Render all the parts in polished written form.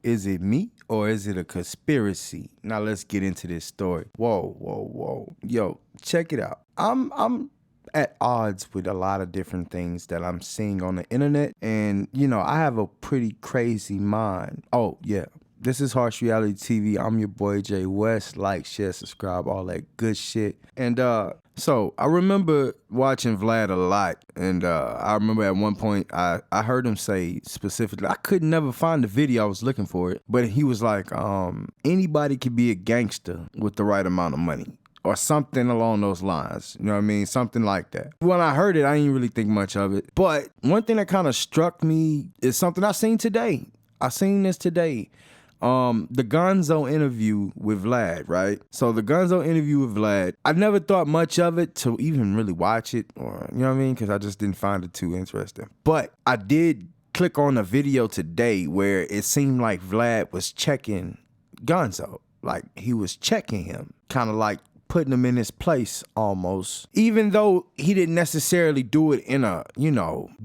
is it me or is it a conspiracy? Now let's get into this story. Whoa. Yo, check it out. I'm at odds with a lot of different things that I'm seeing on the internet. And, I have a pretty crazy mind. Oh, yeah. This is Harsh Reality TV. I'm your boy Jay West. Like, share, subscribe, all that good shit. And so I remember watching Vlad a lot. And I remember at one point I heard him say specifically, I could never find the video, I was looking for it. But he was like, anybody can be a gangster with the right amount of money. Or something along those lines. You know what I mean? Something like that. When I heard it, I didn't really think much of it. But one thing that kind of struck me is something I seen today. I seen this today. The Gunzo interview with Vlad, right? So the Gunzo interview with Vlad, I never thought much of it to even really watch it, or you know what I mean? Because I just didn't find it too interesting. But I did click on a video today where it seemed like Vlad was checking Gunzo. Like he was checking him, kind of like putting him in his place almost. Even though he didn't necessarily do it in a,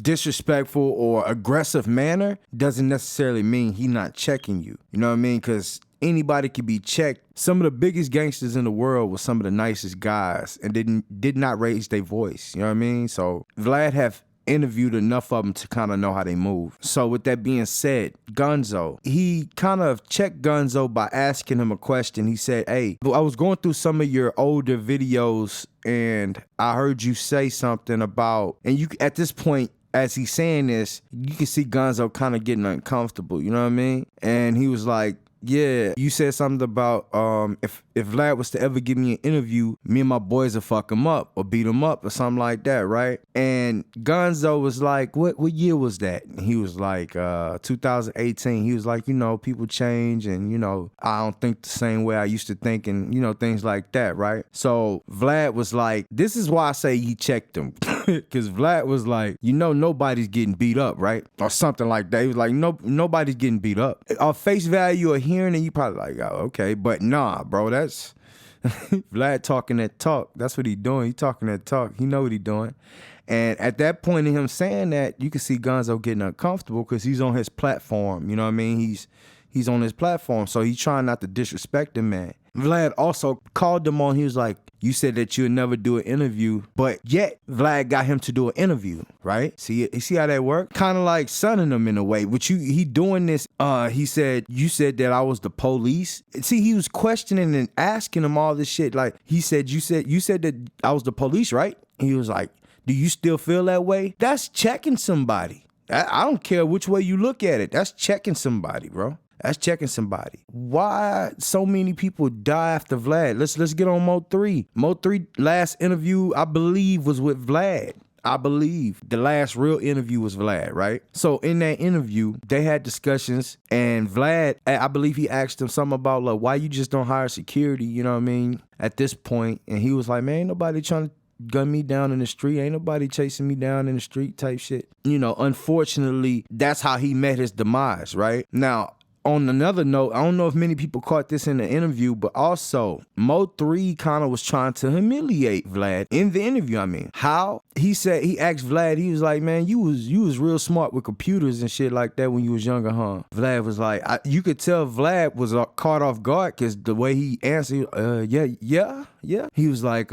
disrespectful or aggressive manner, doesn't necessarily mean he not checking you. You know what I mean? Because anybody could be checked. Some of the biggest gangsters in the world were some of the nicest guys and did not raise their voice. You know what I mean? So Vlad have interviewed enough of them to kind of know how they move. So with that being said, Gunzo, he kind of checked Gunzo by asking him a question. He said, hey, I was going through some of your older videos and I heard you say something about, and you at this point, as he's saying this, you can see Gunzo kind of getting uncomfortable, you know what I mean? And he was like, yeah, you said something about if Vlad was to ever give me an interview, me and my boys will fuck him up or beat him up or something like that, right? And Gunzo was like, what year was that? And he was like, 2018. He was like, people change and, I don't think the same way I used to think and, things like that, right? So Vlad was like, this is why I say he checked him. Because Vlad was like, nobody's getting beat up, right? Or something like that. He was like, nobody's getting beat up. Our face value of hearing it, you probably like, oh, okay. But nah, bro, that's Vlad talking that talk. That's what he doing. He talking that talk. He know what he doing. And at that point in him saying that, you can see Gunzo getting uncomfortable because he's on his platform. You know what I mean? He's on his platform, so he's trying not to disrespect the man. Vlad also called him on. He was like, you said that you would never do an interview, but yet Vlad got him to do an interview, right? See how that worked? Kind of like sunning him in a way. But he doing this, he said, you said that I was the police. See, he was questioning and asking him all this shit. Like, he said, you said that I was the police, right? He was like, do you still feel that way? That's checking somebody. I don't care which way you look at it. That's checking somebody, bro. That's checking somebody. Why so many people die after Vlad? Let's get on Mo 3. Mo 3 last interview, I believe, was with Vlad. I believe the last real interview was Vlad, right? So in that interview, they had discussions and Vlad, I believe he asked him something about like, why you just don't hire security, you know what I mean, at this point. And he was like, man, ain't nobody trying to gun me down in the street. Ain't nobody chasing me down in the street type shit. Unfortunately, that's how he met his demise, right? Now, on another note, I don't know if many people caught this in the interview, but also Mo 3 kind of was trying to humiliate Vlad in the interview. I mean, how? He said, he asked Vlad, he was like, man, you was real smart with computers and shit like that when you was younger, huh? Vlad was like, you could tell Vlad was caught off guard because the way he answered, yeah. He was like,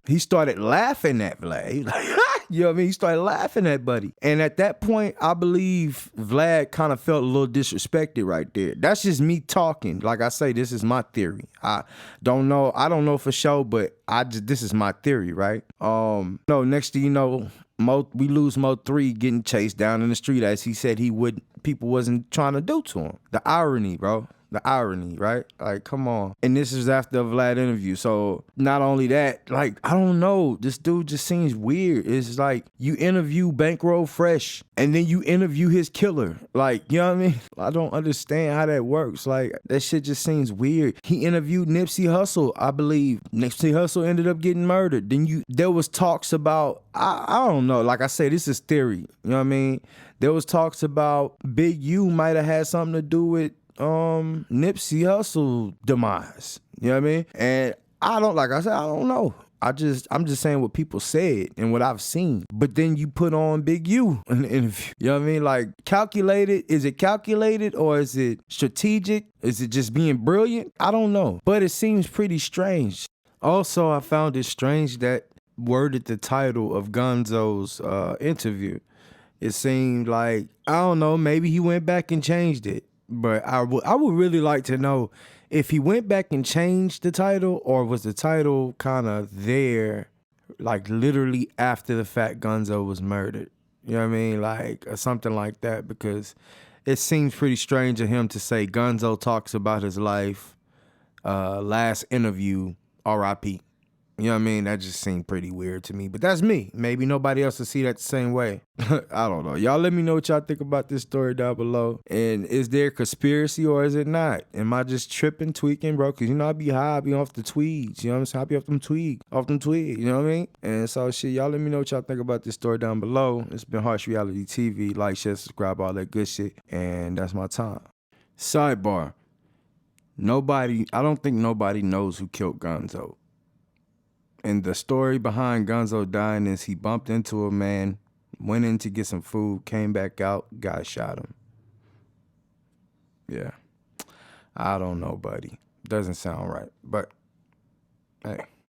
he started laughing at Vlad. He was like, you know what I mean? He started laughing at Buddy. And at that point, I believe Vlad kind of felt a little disrespected right there. That's just me talking. Like I say, this is my theory. I don't know for sure, but this is my theory, right? Next thing you know, we lose Mo 3 getting chased down in the street as he said people wasn't trying to do to him. The irony, bro. The irony, right? Like, come on. And this is after a Vlad interview. So not only that, like, I don't know. This dude just seems weird. It's like you interview Bankroll Fresh and then you interview his killer. Like, you know what I mean? I don't understand how that works. Like, that shit just seems weird. He interviewed Nipsey Hussle, I believe. Nipsey Hussle ended up getting murdered. Then there was talks about, I don't know. Like I say, this is theory. You know what I mean? There was talks about Big U might have had something to do with Nipsey Hussle demise. You know what I mean? And I don't know. I'm just saying what people said and what I've seen. But then you put on Big U in the interview. You know what I mean? Like, calculated. Is it calculated or is it strategic? Is it just being brilliant? I don't know. But it seems pretty strange. Also, I found it strange that worded the title of Gunzo's interview. It seemed like, I don't know, maybe he went back and changed it. But I would really like to know if he went back and changed the title, or was the title kind of there, like literally after the fact Gunzo was murdered. You know what I mean? Like, or something like that, because it seems pretty strange of him to say Gunzo talks about his life, last interview, R.I.P. You know what I mean? That just seemed pretty weird to me. But that's me. Maybe nobody else will see that the same way. I don't know. Y'all let me know what y'all think about this story down below. And is there a conspiracy or is it not? Am I just tripping, tweaking, bro? Because, you know, I be high, I be off the tweeds. You know what I'm saying? I be off them tweeds. You know what I mean? And so, shit, y'all let me know what y'all think about this story down below. It's been Harsh Reality TV. Like, share, subscribe, all that good shit. And that's my time. Sidebar. I don't think nobody knows who killed Gunzo. And the story behind Gunzo dying is he bumped into a man, went in to get some food, came back out, guy shot him. Yeah. I don't know, buddy. Doesn't sound right. But, hey.